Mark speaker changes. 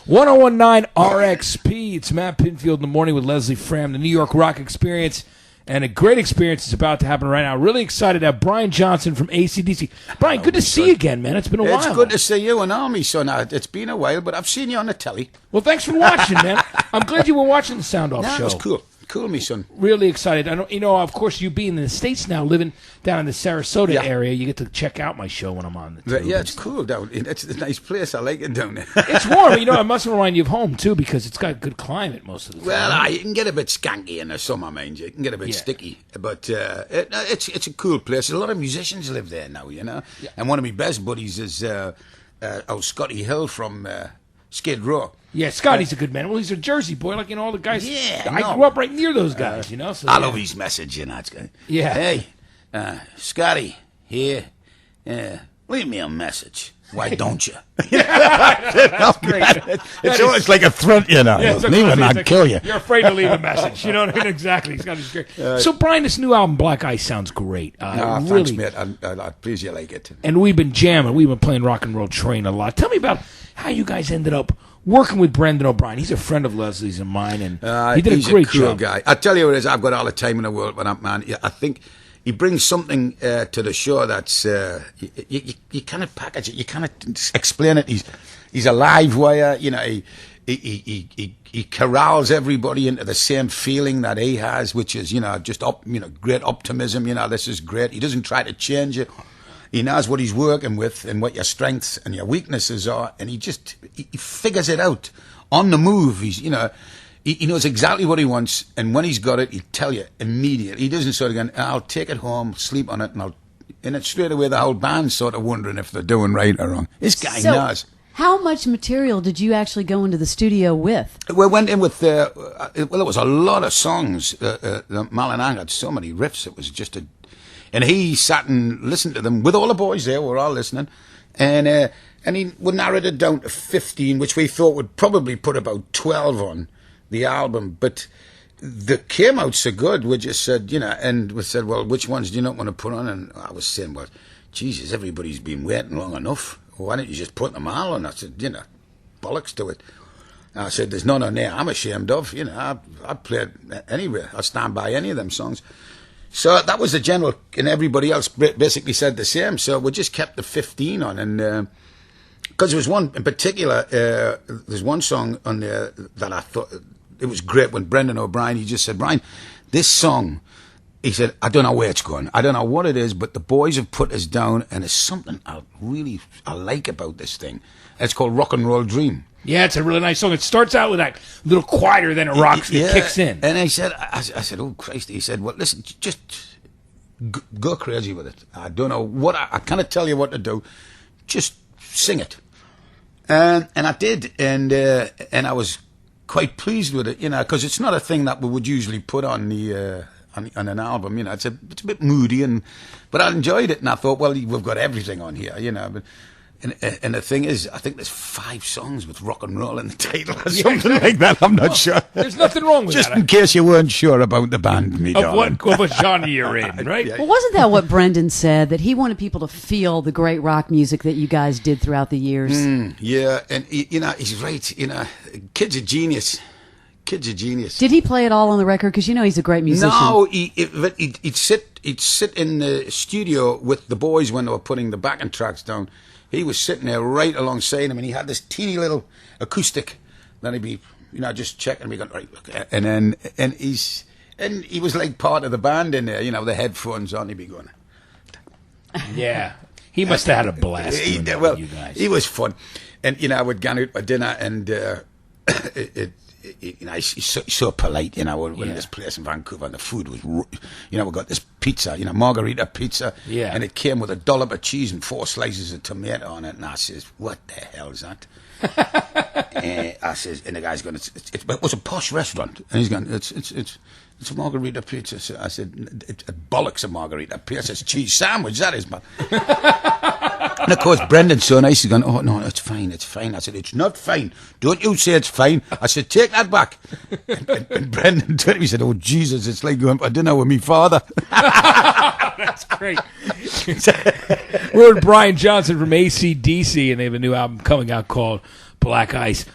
Speaker 1: 1019 RXP. It's Matt Pinfield in the morning with Leslie Fram, the New York Rock Experience. And a great experience is about to happen right now. Really excited to have Brian Johnson from AC/DC. Brian, good to see you again, man. It's been a while.
Speaker 2: It's good to see you and all, me son. It's been a while, but I've seen you on the telly.
Speaker 1: Well, thanks for watching, man. I'm glad you were watching the Sound Off show.
Speaker 2: It was cool. Cool, me son.
Speaker 1: Really excited. I know, of course, you being in the States now, living down in the Sarasota area, you get to check out my show when I'm on the tube.
Speaker 2: Yeah, it's cool down. It's a nice place. I like it down there.
Speaker 1: It's warm. I must remind you of home too, because it's got good climate most of the time.
Speaker 2: Well, you can get a bit skanky in the summer, mind you. You can get a bit sticky, but it's a cool place. A lot of musicians live there now, Yeah. And one of my best buddies is Scotty Hill from Skid Row.
Speaker 1: Yeah, Scotty's a good man. Well, he's a Jersey boy, like all the guys.
Speaker 2: Yeah,
Speaker 1: I grew up right near those guys, So,
Speaker 2: I love his message, It's good.
Speaker 1: Yeah.
Speaker 2: Hey, Scotty, here, leave me a message. Why don't you?
Speaker 1: That's great.
Speaker 3: It's always like a threat,
Speaker 1: Yeah,
Speaker 3: leave it, not kill you.
Speaker 1: You're afraid to leave a message. You know what I mean? Exactly. Scotty's great. So, Brian, this new album, Black Ice, sounds great.
Speaker 2: Thanks, mate. I'm pleased you like it.
Speaker 1: And we've been jamming. We've been playing Rock and Roll Train a lot. Tell me about how you guys ended up working with Brendan O'Brien. He's a friend of Leslie's and mine, and he did a great
Speaker 2: cool
Speaker 1: job.
Speaker 2: Guy. I tell you what it is, I've got all the time in the world for that man. I think he brings something to the show that's you kind of package it, you kind of explain it. He's a live wire, He corrals everybody into the same feeling that he has, which is just great optimism. This is great. He doesn't try to change it. He knows what he's working with and what your strengths and your weaknesses are, and he figures it out on the move. He knows exactly what he wants, and when he's got it, he'll tell you immediately. He doesn't sort of go, I'll take it home, sleep on it, and it's straight away the whole band's sort of wondering if they're doing right or wrong. This guy knows.
Speaker 4: How much material did you actually go into the studio with?
Speaker 2: We went in with, it was a lot of songs. Malinang had so many riffs, it was just and he sat and listened to them with all the boys there. We're all listening, and he would narrow it down to 15, which we thought would probably put about 12 on the album. But they came out so good. We just said, and we said, well, which ones do you not want to put on? And I was saying, well, Jesus, everybody's been waiting long enough. Why don't you just put them all on? I said, bollocks to it. I said, there's none on there I'm ashamed of. I'd play it anywhere. I'd stand by any of them songs. So that was the general, and everybody else basically said the same. So we just kept the 15 on, and because there was one in particular, there's one song on there that I thought it was great when Brendan O'Brien, he just said, Brian, this song, he said, I don't know where it's going. I don't know what it is, but the boys have put us down, and there's something I like about this thing. It's called Rock and Roll Dream.
Speaker 1: Yeah, it's a really nice song. It starts out with that little quieter, then it rocks, it kicks in.
Speaker 2: And I said, oh Christ! He said, well, listen, just go crazy with it. I don't know what I can't tell you what to do. Just sing it. And I did, and I was quite pleased with it, because it's not a thing that we would usually put on on an album. It's a bit moody, but I enjoyed it, and I thought, well, we've got everything on here, But, and the thing is, I think there's 5 songs with rock and roll in the title or something like that. I'm not sure.
Speaker 1: There's nothing wrong with
Speaker 3: Just
Speaker 1: that.
Speaker 3: in case you weren't sure about the band, me darling.
Speaker 1: What genre you're in, right?
Speaker 4: Well, wasn't that what Brendan said, that he wanted people to feel the great rock music that you guys did throughout the years?
Speaker 2: Yeah, and he's right. Kid's a genius. Kid's a genius.
Speaker 4: Did he play it all on the record? Because he's a great musician.
Speaker 2: No, he'd sit in the studio with the boys when they were putting the backing tracks down. He was sitting there right alongside him, and he had this teeny little acoustic. Then he'd be, just checking. We got right, and he was like part of the band in there. The headphones on. He'd be going.
Speaker 1: Yeah, he must have had a blast.
Speaker 2: Well,
Speaker 1: you guys.
Speaker 2: He was fun, and I would go out for dinner, and he's so polite, we're in this place in Vancouver, and the food was, we got this pizza, margarita pizza, and it came with a dollop of cheese and 4 slices of tomato on it, and I says, what the hell is that? I says, and the guy's going, it was a posh restaurant, and he's going, it's a margarita pizza. So I said, it's bollocks of margarita pizza, it's cheese sandwich, that is, man. And of course, Brendan's so nice, he's going, oh, no, it's fine. I said, it's not fine. Don't you say it's fine. I said, take that back. And Brendan turned to me and said, oh, Jesus, it's like going for dinner with me father.
Speaker 1: That's great. We're with Brian Johnson from AC/DC, and they have a new album coming out called Black Ice.